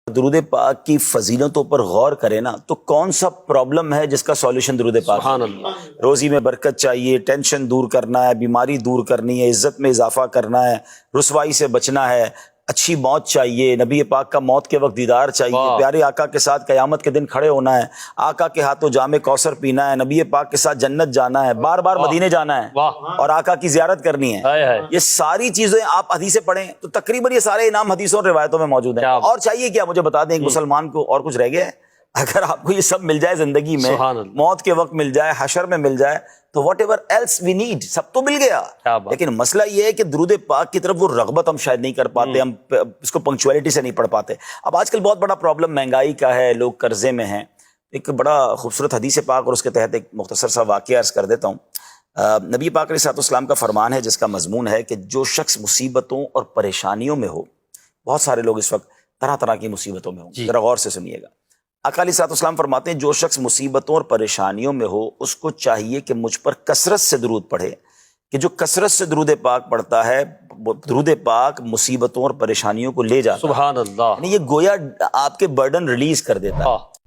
درود پاک کی فضیلتوں پر غور کریں نا تو کون سا پرابلم ہے جس کا سولوشن درود پاک؟ سبحان اللہ۔ روزی میں برکت چاہیے، ٹینشن دور کرنا ہے، بیماری دور کرنی ہے، عزت میں اضافہ کرنا ہے، رسوائی سے بچنا ہے، اچھی موت چاہیے، نبی پاک کا موت کے وقت دیدار چاہیے، واہ۔ پیارے آقا کے ساتھ قیامت کے دن کھڑے ہونا ہے، آقا کے ہاتھوں جام کوثر پینا ہے، نبی پاک کے ساتھ جنت جانا ہے، بار بار مدینے جانا ہے واہ۔ اور آقا کی زیارت کرنی ہے۔ ہائے ہائے۔ یہ ساری چیزیں آپ حدیثیں پڑھیں تو تقریباً یہ سارے انعام حدیثوں اور روایتوں میں موجود ہیں۔ کیا بات۔ اور چاہیے کیا؟ مجھے بتا دیں ایک مسلمان کو اور کچھ رہ گیا ہے؟ اگر آپ کو یہ سب مل جائے زندگی میں، سبحان اللہ۔ موت کے وقت مل جائے، حشر میں مل جائے، تو whatever else we need, سب تو مل گیا۔ کیا بات۔ لیکن مسئلہ یہ ہے کہ درود پاک کی طرف وہ رغبت ہم شاید نہیں کر پاتے، ہم اس کو پنکچولیٹی سے نہیں پڑھ پاتے۔ اب آج کل بہت بڑا پرابلم مہنگائی کا ہے، لوگ قرضے میں ہیں۔ ایک بڑا خوبصورت حدیث پاک اور اس کے تحت ایک مختصر سا واقعہ عرض کر دیتا ہوں۔ نبی پاک علیہ السلام کا فرمان ہے جس کا مضمون ہے کہ جو شخص مصیبتوں اور پریشانیوں میں ہو، بہت سارے لوگ اس وقت طرح طرح کی مصیبتوں میں ہوں، ذرا غور سے سنیے گا۔ آقا علیہ السلام فرماتے ہیں جو شخص مصیبتوں اور پریشانیوں میں ہو اس کو چاہیے کہ مجھ پر کثرت سے درود پڑھے، کہ جو کثرت سے درود پاک پڑھتا ہے، درود پاک مصیبتوں اور پریشانیوں کو لے جاتا ہے۔ سبحان اللہ۔ یعنی یہ گویا آپ کے برڈن ریلیز کر دیتا ہے۔